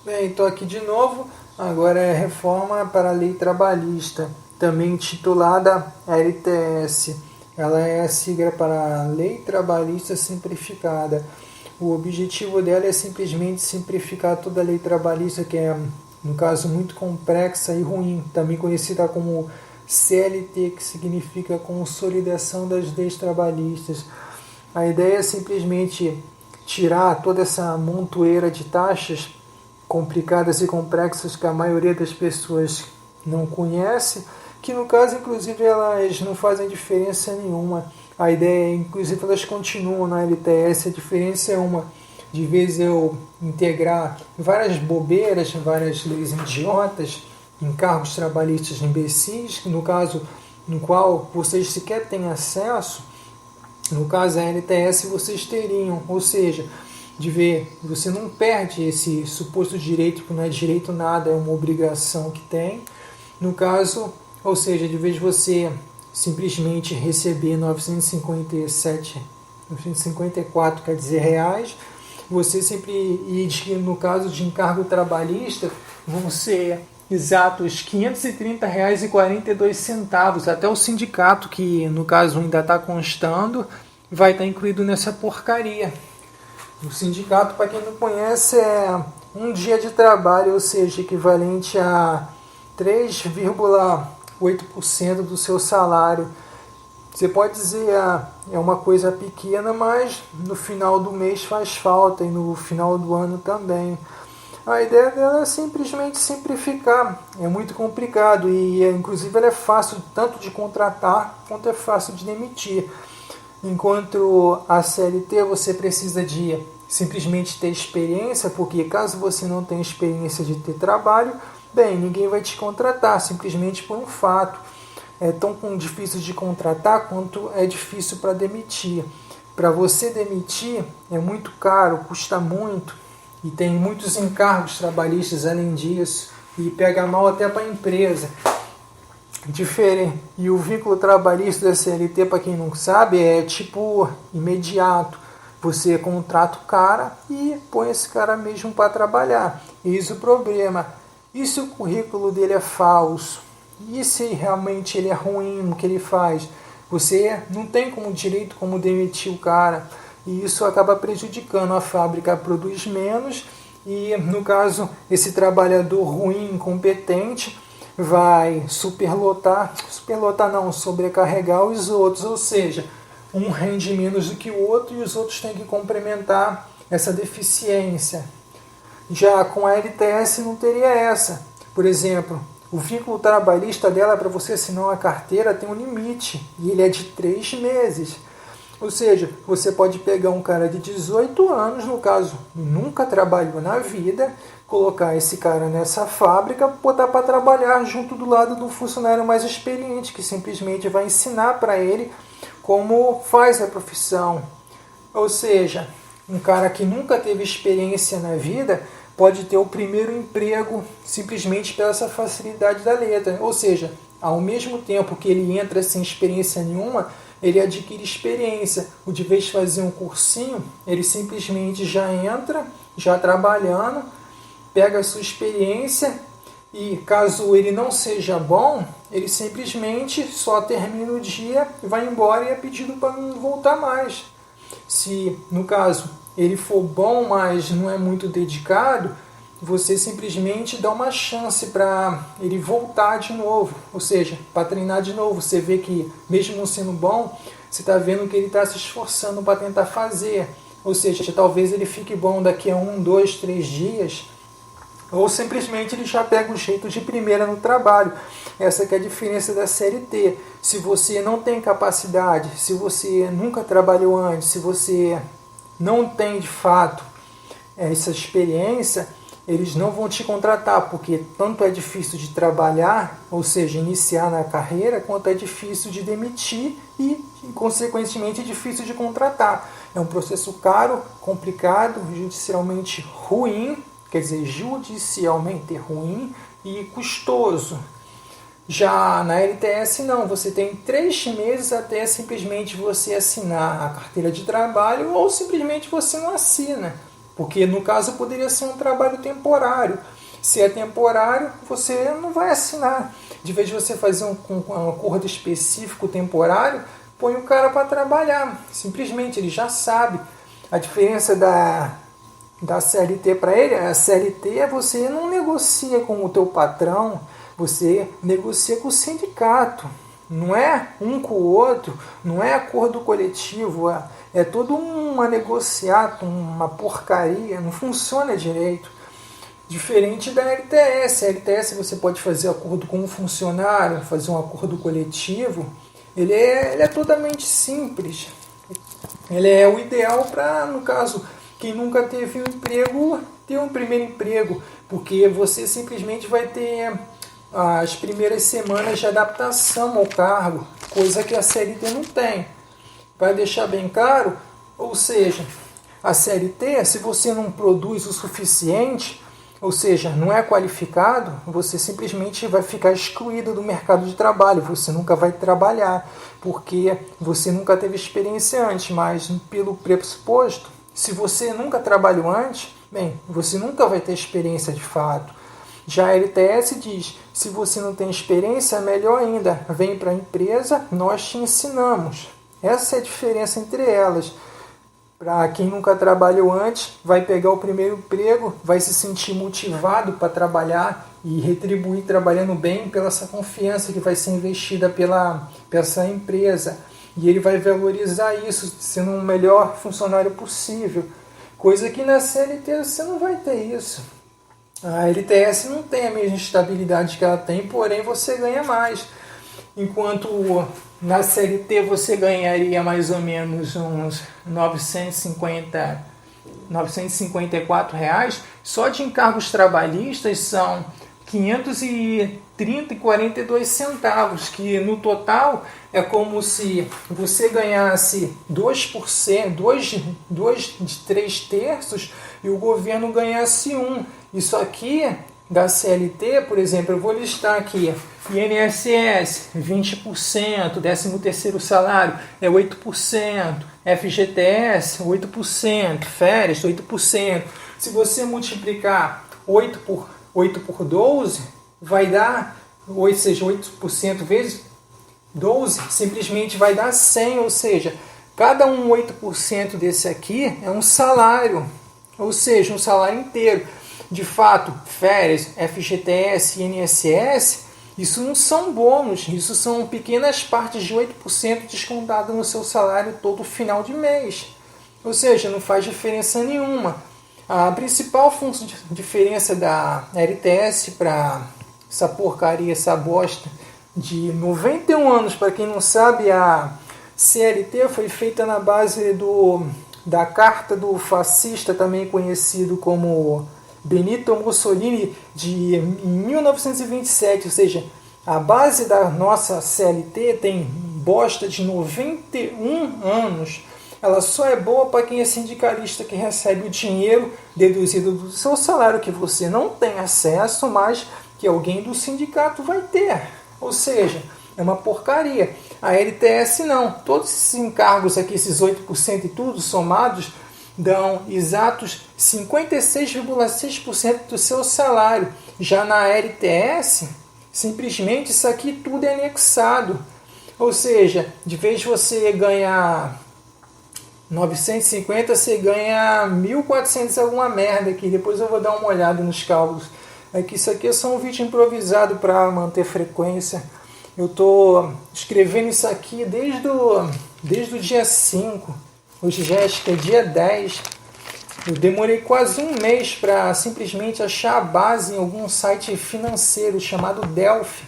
Bem, estou aqui de novo. Agora é reforma para a lei trabalhista, também intitulada LTS. Ela é a sigla para a Lei Trabalhista Simplificada. O objetivo dela é simplesmente simplificar toda a lei trabalhista, que é, no caso, muito complexa e ruim, também conhecida como CLT, que significa Consolidação das Leis Trabalhistas. A ideia é simplesmente tirar toda essa montoeira de taxas complicadas e complexas que a maioria das pessoas não conhece, que no caso, inclusive, elas não fazem diferença nenhuma. A ideia é, inclusive, elas continuam na LTS, a diferença é uma. De vez eu integrar várias bobeiras, várias leis idiotas, encargos trabalhistas imbecis, no caso, no qual vocês sequer têm acesso, no caso a LTS vocês teriam, ou seja, de ver, você não perde esse suposto direito, porque não é direito nada, é uma obrigação que tem. No caso, ou seja, de vez de você simplesmente receber 954, quer dizer, reais, você sempre, e no caso de encargo trabalhista, vão ser exatos R$ 530,42. Até o sindicato, que no caso ainda está constando, vai estar incluído nessa porcaria. O sindicato, para quem não conhece, é um dia de trabalho, ou seja, equivalente a 3,8% do seu salário. Você pode dizer é uma coisa pequena, mas no final do mês faz falta e no final do ano também. A ideia dela é simplesmente simplificar. É muito complicado e, inclusive, ela é fácil tanto de contratar quanto é fácil de demitir. Enquanto a CLT você precisa de simplesmente ter experiência, porque caso você não tenha experiência de ter trabalho, bem, ninguém vai te contratar, simplesmente por um fato. É tão difícil de contratar quanto é difícil para demitir. Para você demitir é muito caro, custa muito e tem muitos encargos trabalhistas além disso e pega mal até para a empresa. Diferente. E o vínculo trabalhista da CLT, para quem não sabe, é tipo imediato. Você contrata o cara e põe esse cara mesmo para trabalhar. Eis o problema. E se o currículo dele é falso? E se realmente ele é ruim no que ele faz? Você não tem como direito como demitir o cara. E isso acaba prejudicando. A fábrica produz menos e, no caso, esse trabalhador ruim, incompetente, vai superlotar não, sobrecarregar os outros, ou seja, um rende menos do que o outro e os outros têm que complementar essa deficiência. Já com a LTS não teria essa. Por exemplo, o vínculo trabalhista dela para você assinar uma carteira tem um limite e ele é de 3 meses. Ou seja, você pode pegar um cara de 18 anos, no caso, nunca trabalhou na vida, colocar esse cara nessa fábrica, botar para trabalhar junto do lado do funcionário mais experiente, que simplesmente vai ensinar para ele como faz a profissão. Ou seja, um cara que nunca teve experiência na vida pode ter o primeiro emprego simplesmente pela essa facilidade da letra. Ou seja, ao mesmo tempo que ele entra sem experiência nenhuma, ele adquire experiência. O de vez de fazer um cursinho, ele simplesmente já entra, já trabalhando, pega a sua experiência e caso ele não seja bom, ele simplesmente só termina o dia, vai embora e é pedido para não voltar mais. Se, no caso, ele for bom, mas não é muito dedicado, você simplesmente dá uma chance para ele voltar de novo, ou seja, para treinar de novo. Você vê que, mesmo sendo bom, você está vendo que ele está se esforçando para tentar fazer, ou seja, talvez ele fique bom daqui a 1, 2, 3 dias, ou simplesmente ele já pega o jeito de primeira no trabalho. Essa que é a diferença da CLT. Se você não tem capacidade, se você nunca trabalhou antes, se você não tem de fato essa experiência, eles não vão te contratar, porque tanto é difícil de trabalhar, ou seja, iniciar na carreira, quanto é difícil de demitir e, consequentemente, é difícil de contratar. É um processo caro, complicado, judicialmente ruim, quer dizer, judicialmente ruim e custoso. Já na LTS não, você tem 3 meses até simplesmente você assinar a carteira de trabalho ou simplesmente você não assina. Porque no caso poderia ser um trabalho temporário. Se é temporário, você não vai assinar. De vez de você fazer um acordo específico temporário, põe o cara para trabalhar. Simplesmente, ele já sabe. A diferença da CLT para ele, a CLT você não negocia com o teu patrão, você negocia com o sindicato. Não é um com o outro, não é acordo coletivo, é tudo uma negociata, uma porcaria, não funciona direito. Diferente da LTS. A LTS você pode fazer acordo com um funcionário, fazer um acordo coletivo. Ele é totalmente simples. Ele é o ideal para, no caso, quem nunca teve um emprego, ter um primeiro emprego. Porque você simplesmente vai ter as primeiras semanas de adaptação ao cargo, coisa que a CLT não tem. Para deixar bem claro, ou seja, a CLT, se você não produz o suficiente, ou seja, não é qualificado, você simplesmente vai ficar excluído do mercado de trabalho, você nunca vai trabalhar, porque você nunca teve experiência antes, mas pelo pressuposto, se você nunca trabalhou antes, bem, você nunca vai ter experiência de fato. Já a LTS diz, se você não tem experiência, melhor ainda, vem para a empresa, nós te ensinamos. Essa é a diferença entre elas. Para quem nunca trabalhou antes, vai pegar o primeiro emprego, vai se sentir motivado para trabalhar e retribuir trabalhando bem pela essa confiança que vai ser investida pela essa empresa. E ele vai valorizar isso, sendo o melhor funcionário possível. Coisa que na CLT você não vai ter isso. A LTS não tem a mesma estabilidade que ela tem, porém você ganha mais. Enquanto na CLT você ganharia mais ou menos uns R$ 954, só de encargos trabalhistas são R$ 530,42, que no total é como se você ganhasse 2%, 2 de 3 terços e o governo ganhasse 1. Isso aqui da CLT, por exemplo, eu vou listar aqui: INSS 20%, 13º salário é 8%, FGTS 8%, férias 8%. Se você multiplicar 8 por 12, vai dar, ou seja, 8% vezes 12, simplesmente vai dar 100, ou seja, cada 8% desse aqui é um salário, ou seja, um salário inteiro. De fato, férias, FGTS, INSS, isso não são bônus, isso são pequenas partes de 8% descontado no seu salário todo final de mês. Ou seja, não faz diferença nenhuma. A principal diferença da LTS para essa porcaria, essa bosta de 91 anos, para quem não sabe, a CLT foi feita na base da carta do fascista, também conhecido como Benito Mussolini, de 1927, ou seja, a base da nossa CLT tem bosta de 91 anos. Ela só é boa para quem é sindicalista, que recebe o dinheiro deduzido do seu salário, que você não tem acesso, mas que alguém do sindicato vai ter. Ou seja, é uma porcaria. A LTS não. Todos esses encargos aqui, esses 8% e tudo, somados, dão exatos 56,6% do seu salário. Já na LTS, simplesmente isso aqui tudo é anexado. Ou seja, de vez de você ganhar 950, você ganha 1.400 alguma merda aqui. Depois eu vou dar uma olhada nos cálculos. É que isso aqui é só um vídeo improvisado para manter frequência. Eu estou escrevendo isso aqui desde o dia 5. Hoje já acho que é dia 10. Eu demorei quase um mês para simplesmente achar a base em algum site financeiro chamado Delphi.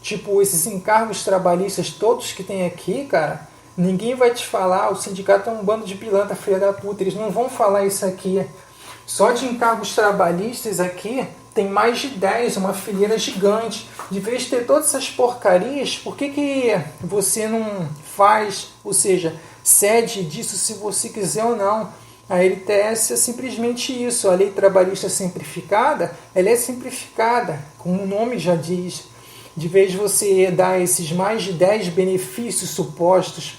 Tipo, esses encargos trabalhistas todos que tem aqui, cara, ninguém vai te falar. O sindicato é um bando de pilantra, filha da puta. Eles não vão falar isso aqui. Só de encargos trabalhistas aqui tem mais de 10, uma fileira gigante. De vez de ter todas essas porcarias, por que você não faz, ou seja, cede disso se você quiser ou não? A LTS é simplesmente isso. A lei trabalhista simplificada, ela é simplificada, como o nome já diz. De vez de você dar esses mais de 10 benefícios supostos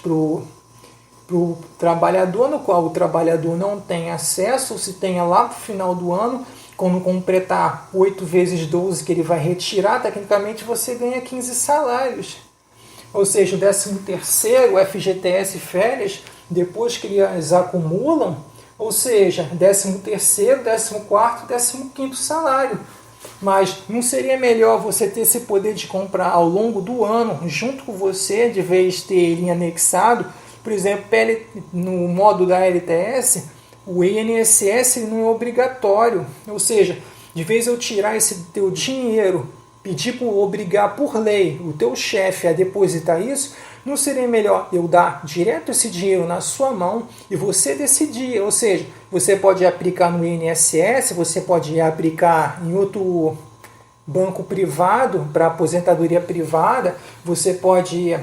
para o trabalhador, no qual o trabalhador não tem acesso, ou se tenha lá para o final do ano, quando completar 8 vezes 12 que ele vai retirar, tecnicamente você ganha 15 salários. Ou seja, o 13º, o FGTS e férias, depois que eles acumulam, ou seja, 13º, 14º, 15º salário. Mas não seria melhor você ter esse poder de comprar ao longo do ano, junto com você, de vez de ter ele anexado? Por exemplo, no modo da LTS, o INSS não é obrigatório. Ou seja, de vez eu tirar esse teu dinheiro, obrigar por lei o teu chefe a depositar isso, não seria melhor eu dar direto esse dinheiro na sua mão e você decidir? Ou seja, você pode aplicar no INSS, você pode aplicar em outro banco privado para aposentadoria privada, você pode,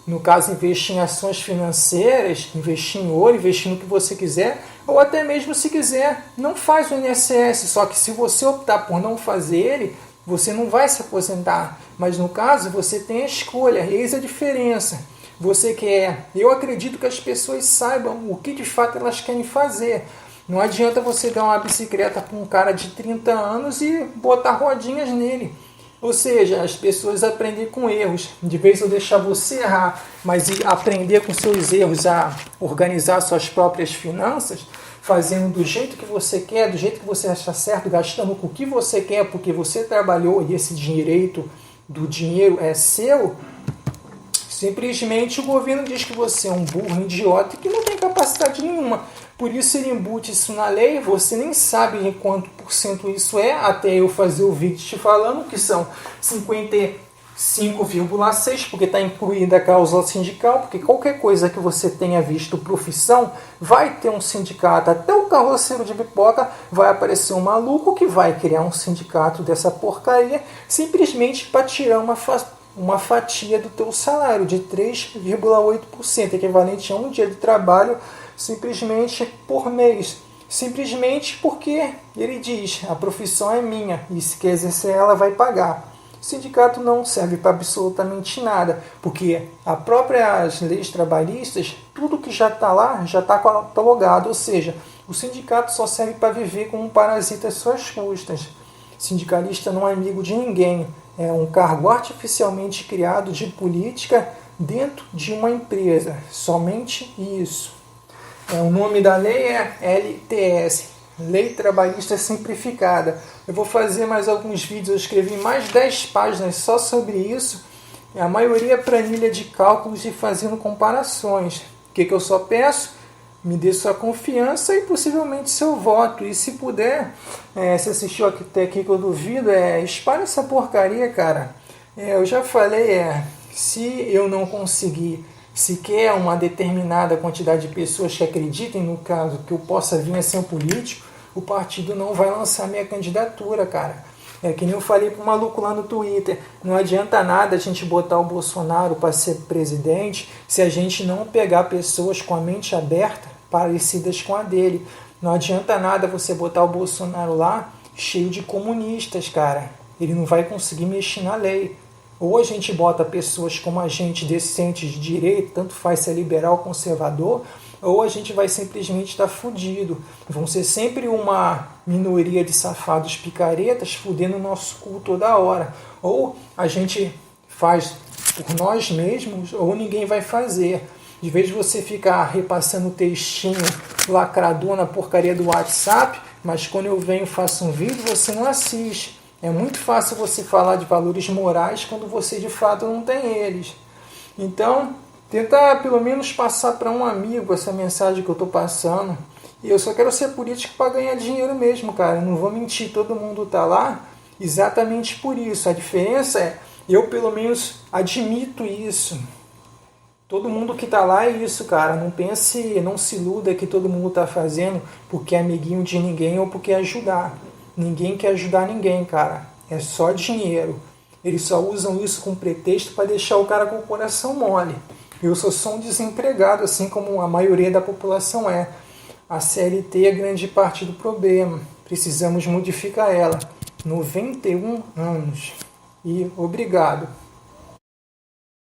no caso, investir em ações financeiras, investir em ouro, investir no que você quiser, ou até mesmo se quiser, não faz o INSS, só que se você optar por não fazer ele, você não vai se aposentar, mas no caso você tem a escolha, eis a diferença. Você quer, eu acredito que as pessoas saibam o que de fato elas querem fazer. Não adianta você dar uma bicicleta para um cara de 30 anos e botar rodinhas nele. Ou seja, as pessoas aprendem com erros. De vez eu deixar você errar, mas aprender com seus erros a organizar suas próprias finanças, fazendo do jeito que você quer, do jeito que você acha certo, gastando com o que você quer, porque você trabalhou e esse direito do dinheiro é seu, simplesmente o governo diz que você é um burro, um idiota e que não tem capacidade nenhuma. Por isso ele embute isso na lei, você nem sabe em quanto por cento isso é, até eu fazer o vídeo te falando que são 55,6%, porque está incluída a cláusula sindical, porque qualquer coisa que você tenha visto profissão, vai ter um sindicato. Até o carroceiro de pipoca vai aparecer um maluco que vai criar um sindicato dessa porcaria, simplesmente para tirar uma fatia do teu salário de 3,8%, equivalente a um dia de trabalho simplesmente por mês. Simplesmente porque ele diz, a profissão é minha e se quer exercer ela vai pagar. O sindicato não serve para absolutamente nada, porque as próprias leis trabalhistas, tudo que já está lá, já está catalogado, ou seja, o sindicato só serve para viver como um parasita às suas custas. Sindicalista não é amigo de ninguém, é um cargo artificialmente criado de política dentro de uma empresa, somente isso. O nome da lei é LTS, Lei Trabalhista Simplificada. Eu vou fazer mais alguns vídeos, eu escrevi mais 10 páginas só sobre isso. A maioria é planilha de cálculos e fazendo comparações. O que eu só peço? Me dê sua confiança e possivelmente seu voto. E se puder, se assistiu até aqui que eu duvido, espalhe essa porcaria, cara. Eu já falei, se eu não conseguir sequer uma determinada quantidade de pessoas que acreditem, no caso, que eu possa vir a ser um político, o partido não vai lançar minha candidatura, cara. É que nem eu falei pro maluco lá no Twitter, não adianta nada a gente botar o Bolsonaro para ser presidente se a gente não pegar pessoas com a mente aberta, parecidas com a dele. Não adianta nada você botar o Bolsonaro lá cheio de comunistas, cara. Ele não vai conseguir mexer na lei. Ou a gente bota pessoas como a gente, decentes de direito, tanto faz se é liberal ou conservador, ou a gente vai simplesmente estar fudido. Vão ser sempre uma minoria de safados picaretas fudendo o nosso cu toda hora. Ou a gente faz por nós mesmos, ou ninguém vai fazer. De vez de você ficar repassando textinho lacrador na porcaria do WhatsApp, mas quando eu venho e faço um vídeo, você não assiste. É muito fácil você falar de valores morais quando você de fato não tem eles. Então, tenta pelo menos passar para um amigo essa mensagem que eu estou passando. E eu só quero ser político para ganhar dinheiro mesmo, cara. Eu não vou mentir, todo mundo está lá exatamente por isso. A diferença é, eu pelo menos admito isso. Todo mundo que está lá é isso, cara. Não pense, não se iluda que todo mundo está fazendo porque é amiguinho de ninguém ou porque ajudar. Ninguém quer ajudar ninguém, cara. É só dinheiro. Eles só usam isso como pretexto para deixar o cara com o coração mole. Eu sou só um desempregado, assim como a maioria da população é. A CLT é grande parte do problema. Precisamos modificar ela. 91 anos. E obrigado.